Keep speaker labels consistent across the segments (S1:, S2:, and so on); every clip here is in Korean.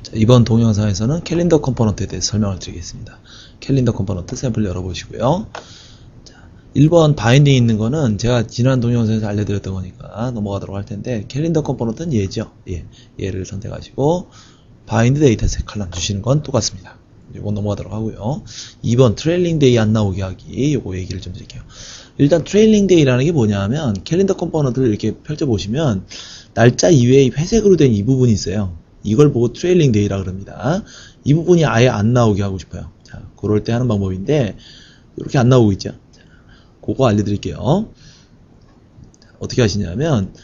S1: 자, 이번 동영상에서는 캘린더 컴포넌트에 대해서 설명을 드리겠습니다. 캘린더 컴포넌트 샘플 열어보시고요. 자, 1번 바인딩 있는 거는 제가 지난 동영상에서 알려드렸던 거니까 넘어가도록 할 텐데, 캘린더 컴포넌트는 얘죠. 얘를 선택하시고 바인드 데이터셋 컬럼 주시는 건 똑같습니다. 이거 넘어가도록 하고요. 2번 트레일링 데이 안 나오게 하기, 요거 얘기를 좀 드릴게요. 일단 트레일링 데이라는 게 뭐냐면 캘린더 컴포넌트를 이렇게 펼쳐보시면 날짜 이외에 회색으로 된 이 부분이 있어요. 이걸 보고 트레일링 데이라 그럽니다. 이 부분이 아예 안 나오게 하고 싶어요. 자, 그럴 때 하는 방법인데 이렇게 안 나오고 있죠. 자, 그거 알려드릴게요. 자, 어떻게 하시냐면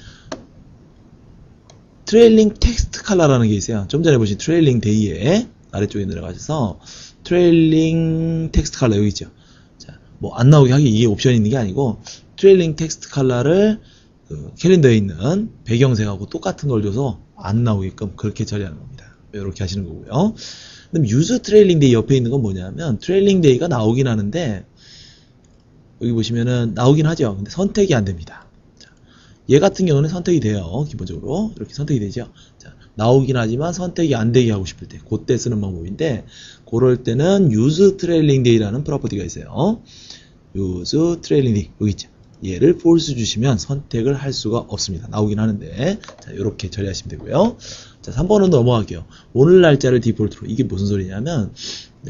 S1: 트레일링 텍스트 컬러라는 게 있어요. 좀 전에 보신 트레일링 데이에 아래쪽에 내려가셔서 트레일링 텍스트 컬러 여기 있죠. 자, 뭐 안 나오게 하기 이게 옵션이 있는 게 아니고 트레일링 텍스트 컬러를 그 캘린더에 있는 배경색하고 똑같은 걸 줘서 안 나오게끔 그렇게 처리하는 겁니다. 이렇게 하시는 거고요. 그럼 유즈 트레일링 데이 옆에 있는 건 뭐냐면 트레일링 데이가 나오긴 하는데 여기 보시면은 나오긴 하죠. 근데 선택이 안 됩니다. 자, 얘 같은 경우는 선택이 돼요. 기본적으로 이렇게 선택이 되죠. 자, 나오긴 하지만 선택이 안 되게 하고 싶을 때 그때 쓰는 방법인데, 그럴 때는 유즈 트레일링 데이라는 프로퍼티가 있어요. 유즈 트레일링 데이 여기 있죠. 얘를 false 주시면 선택을 할 수가 없습니다. 나오긴 하는데, 자, 이렇게 처리하시면 되고요. 자, 3번은 넘어갈게요. 오늘 날짜를 디폴트로. 이게 무슨 소리냐면,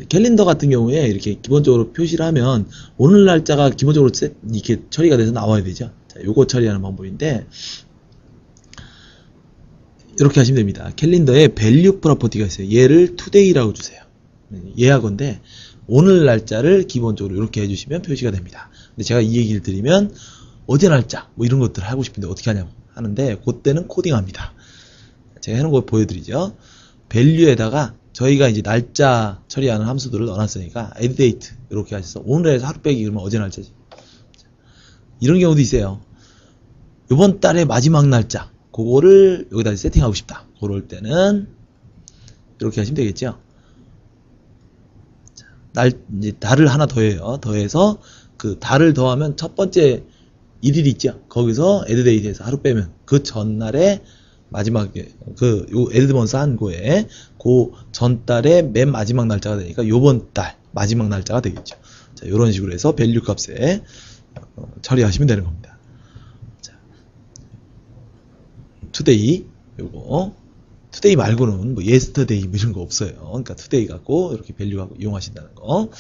S1: 캘린더 같은 경우에 이렇게 기본적으로 표시를 하면 오늘 날짜가 기본적으로 이렇게 처리가 돼서 나와야 되죠. 자, 요거 처리하는 방법인데, 이렇게 하시면 됩니다. 캘린더에 value 프로퍼티가 있어요. 얘를 today라고 주세요. 예약건데, 오늘 날짜를 기본적으로 이렇게 해주시면 표시가 됩니다. 근데 제가 이 얘기를 드리면 어제 날짜 뭐 이런 것들을 하고 싶은데 어떻게 하냐고 하는데, 그때는 코딩합니다. 제가 해놓은 거 보여드리죠. value에다가 저희가 이제 날짜 처리하는 함수들을 넣어놨으니까 add date 이렇게 하셔서 오늘에서 하루 빼기 그러면 어제 날짜지. 이런 경우도 있어요. 이번 달의 마지막 날짜 그거를 여기다 세팅하고 싶다. 그럴 때는 이렇게 하시면 되겠죠. 이제 달을 하나 더해요. 더해서 그 달을 더하면 첫 번째 일일 있죠. 거기서 add date에서 하루 빼면 그 전날에 마지막에 요 add month 한 거에 그 전달의 맨 마지막 날짜가 되니까 요번 달 마지막 날짜가 되겠죠. 자, 요런 식으로 해서 value 값에 처리하시면 되는 겁니다. 자, today 요거 today 말고는 뭐 yesterday 뭐 이런 거 없어요. 그러니까 today 갖고 이렇게 value 갖고 이용하신다는 거.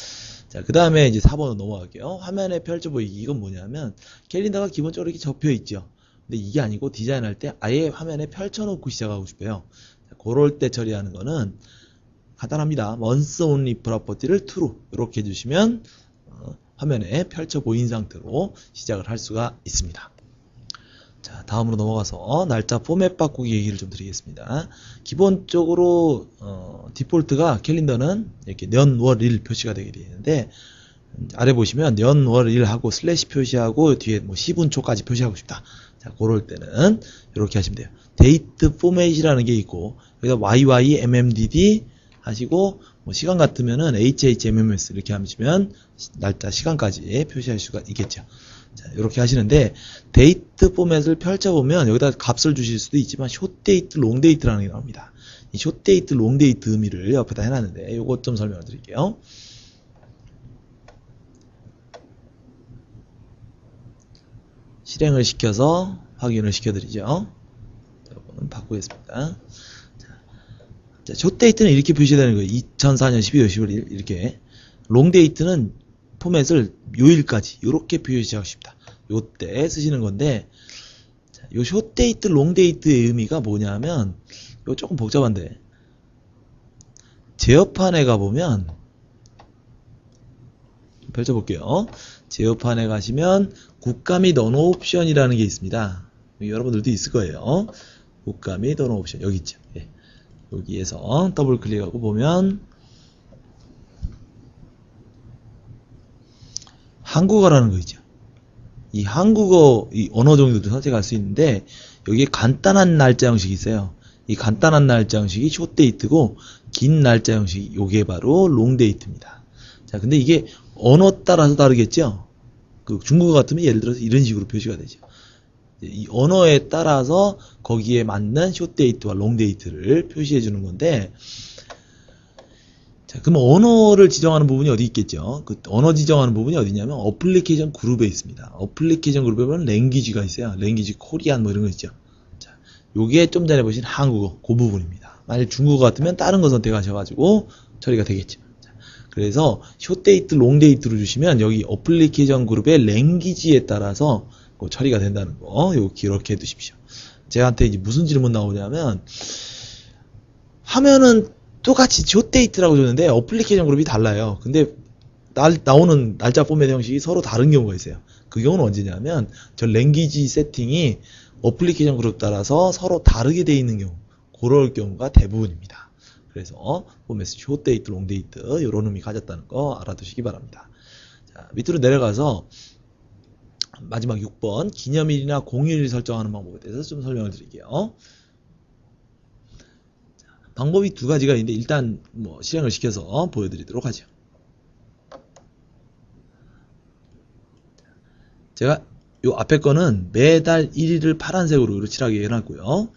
S1: 자, 그 다음에 이제 4번으로 넘어갈게요. 화면에 펼쳐 보이기. 이건 뭐냐면 캘린더가 기본적으로 이렇게 접혀 있죠. 근데 이게 아니고 디자인할 때 아예 화면에 펼쳐 놓고 시작하고 싶어요. 자, 그럴 때 처리하는 거는 간단합니다. once only 프로퍼티를 true로 이렇게 해주시면 화면에 펼쳐 보인 상태로 시작을 할 수가 있습니다. 자, 다음으로 넘어가서 날짜 포맷 바꾸기 얘기를 좀 드리겠습니다. 기본적으로 디폴트가 캘린더는 이렇게 년, 월, 일 표시가 되게 되는데, 아래 보시면 년, 월, 일 하고 슬래시 표시하고 뒤에 뭐 10분초까지 표시하고 싶다. 자, 그럴 때는 이렇게 하시면 돼요. 데이트 포맷이라는 게 있고 여기다 YYMMDD 하시고 뭐 시간 같으면은 HHMMS 이렇게 하시면 날짜 시간까지 표시할 수가 있겠죠. 자, 이렇게 하시는데 데이트 포맷을 펼쳐보면 여기다 값을 주실 수도 있지만 숏데이트, 롱데이트라는 게 나옵니다. 이 숏데이트, 롱데이트 의미를 옆에다 해놨는데 이것 좀 설명을 드릴게요. 실행을 시켜서 확인을 시켜드리죠. 여러분 바꾸겠습니다. 자, 숏데이트는 이렇게 표시되는 거예요. 2004년 12월 10일 이렇게. 롱데이트는 포맷을 요일까지 이렇게 표시하고 싶다. 요때 쓰시는 건데, 자, 요 숏데이트, 롱데이트의 의미가 뭐냐면 요 조금 복잡한데, 제어판에 가보면 펼쳐볼게요. 제어판에 가시면 국가 및 언어 옵션이라는 게 있습니다. 여러분들도 있을 거예요. 국가 및 언어 옵션 여기 있죠. 예. 여기에서 더블 클릭하고 보면 한국어라는 거 있죠. 이 한국어 이 언어 종류도 선택할 수 있는데 여기에 간단한 날짜 형식이 있어요. 이 간단한 날짜 형식이 숏데이트고 긴 날짜 형식이 요게 바로 롱데이트입니다. 자, 근데 이게 언어 따라서 다르겠죠. 그 중국어 같으면 예를 들어서 이런 식으로 표시가 되죠. 이 언어에 따라서 거기에 맞는 숏데이트와 롱데이트를 표시해 주는 건데, 자, 그럼 언어를 지정하는 부분이 어디 있겠죠? 그 언어 지정하는 부분이 어디냐면 어플리케이션 그룹에 있습니다. 어플리케이션 그룹에 보면 랭귀지가 있어요. 랭귀지 코리안 뭐 이런 거 있죠. 자, 요게 좀 전에 보신 한국어 그 부분입니다. 만약 중국어 같으면 다른 거 선택하셔가지고 처리가 되겠죠. 자, 그래서 숏데이트, 롱데이트로 주시면 여기 어플리케이션 그룹의 랭귀지에 따라서 처리가 된다는 거, 요거 기록해 두십시오. 제한테 이제 무슨 질문 나오냐면, 화면은 똑같이 숏데이트라고 줬는데 어플리케이션 그룹이 달라요. 근데 나오는 날짜 포맷 형식이 서로 다른 경우가 있어요. 그 경우는 언제냐면, 저 랭귀지 세팅이 어플리케이션 그룹 따라서 서로 다르게 되어 있는 경우, 그럴 경우가 대부분입니다. 그래서 포맷 숏데이트, 롱데이트 이런 의미 가졌다는 거 알아두시기 바랍니다. 자, 밑으로 내려가서 마지막 6번 기념일이나 공휴일 설정하는 방법에 대해서 좀 설명을 드릴게요. 자, 방법이 두 가지가 있는데 일단 실행을 시켜서 보여드리도록 하죠. 제가 요 앞에 거는 매달 1일을 파란색으로 칠하게 해놨고요.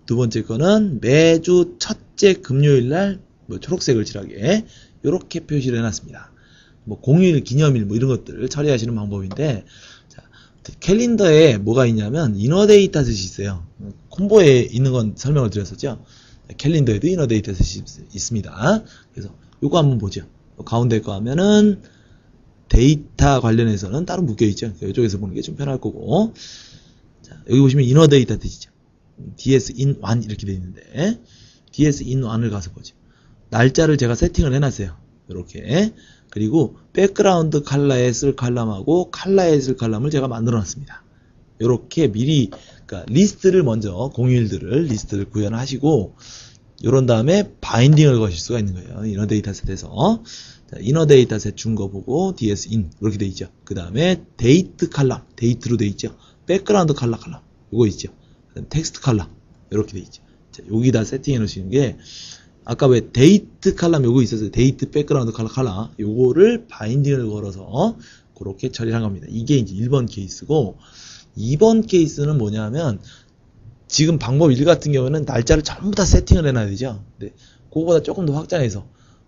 S1: 두 번째 거는 매주 첫째 금요일날 초록색을 칠하게 이렇게 표시를 해놨습니다. 공휴일, 기념일 이런 것들을 처리하시는 방법인데, 자, 캘린더에 뭐가 있냐면 이너 데이터셋이 있어요. 콤보에 있는 건 설명을 드렸었죠. 캘린더에도 이너 데이터셋이 있습니다. 그래서 요거 한번 보죠. 가운데 거 하면은 데이터 관련해서는 따로 묶여 있죠. 이쪽에서 보는 게 좀 편할 거고, 자, 여기 보시면 이너 데이터셋이죠. DS in 1 이렇게 되어 있는데 DS in 1을 가서 보죠. 날짜를 제가 세팅을 해놨어요. 이렇게. 그리고 백그라운드 컬러에 쓸 칼럼하고 컬러에 쓸 칼럼을 제가 만들어 놨습니다. 이렇게 미리 그러니까 리스트를 먼저 공휴일들을 리스트를 구현하시고 이런 다음에 바인딩을 거실 수가 있는 거예요. 이너 데이터셋에서 이너 데이터셋 준 거 보고 DS in 이렇게 돼 있죠. 그 다음에 데이트 칼럼 데이트로 돼 있죠. 백그라운드 컬러 이거 있죠. 텍스트 칼럼 이렇게 돼 있죠. 자, 여기다 세팅해 놓으시는 게 아까 왜 데이트 칼럼 요거 있었어요. 데이트 백그라운드 칼럼 요거를 바인딩을 걸어서 그렇게 처리한 겁니다. 이게 이제 1번 케이스고 2번 케이스는 뭐냐면 지금 방법 1 같은 경우는 날짜를 전부 다 세팅을 해놔야 되죠. 근데 그거보다 조금 더 확장해서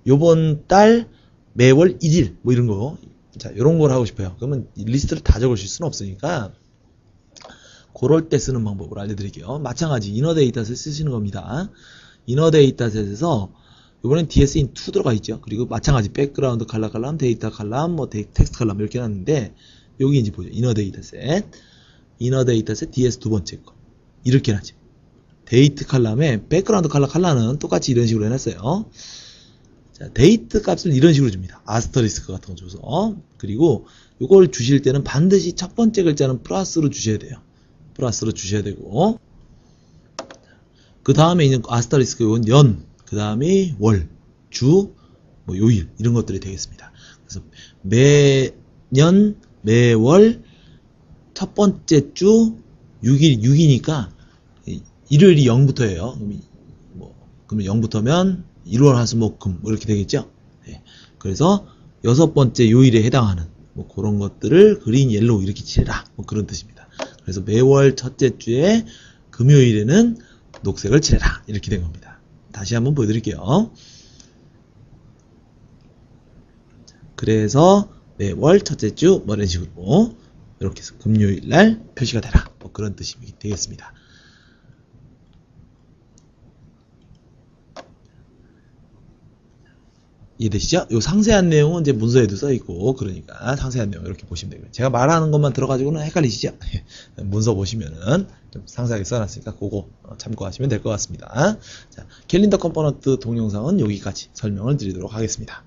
S1: 요번 달 매월 1일 이런 거 자, 요런 걸 하고 싶어요. 그러면 리스트를 다 적으실 수는 없으니까 그럴 때 쓰는 방법을 알려드릴게요. 마찬가지 이너 데이터셋 쓰시는 겁니다. 이너 데이터셋에서 이번엔 DS in 2 들어가 있죠. 그리고 마찬가지 백그라운드 칼럼, 데이터 칼럼, 텍스트 칼럼 이렇게 해놨는데 여기 이제 보죠. 이너 데이터셋 DS 두 번째 거 이렇게 해놨죠. 데이트 칼럼에 백그라운드 컬러는 똑같이 이런 식으로 해놨어요. 자, 데이트 값을 이런 식으로 줍니다. 아스터리스크 같은 거 줘서 그리고 이걸 주실 때는 반드시 첫 번째 글자는 플러스로 주셔야 돼요. 플러스로 주셔야 되고 그 다음에 있는 아스터리스크 이건 연, 그 다음에 월, 주, 요일 이런 것들이 되겠습니다. 그래서 매년, 매월 첫 번째 주 6이니까 일요일이 0부터예요. 그러면 0부터면 1월, 화, 수, 목, 금 이렇게 되겠죠. 네. 그래서 여섯 번째 요일에 해당하는 그런 것들을 그린, 옐로우 이렇게 칠해라 그런 뜻입니다. 그래서 매월 첫째 주에 금요일에는 녹색을 칠해라 이렇게 된 겁니다. 다시 한번 보여드릴게요. 그래서 매월 첫째 주 이런 식으로 이렇게 해서 금요일날 표시가 되라 그런 뜻이 되겠습니다. 이해되시죠? 요 상세한 내용은 이제 문서에도 써있고 그러니까 상세한 내용 이렇게 보시면 되고요. 제가 말하는 것만 들어가지고는 헷갈리시죠? 문서 보시면은 좀 상세하게 써놨으니까 그거 참고하시면 될 것 같습니다. 자, 캘린더 컴포넌트 동영상은 여기까지 설명을 드리도록 하겠습니다.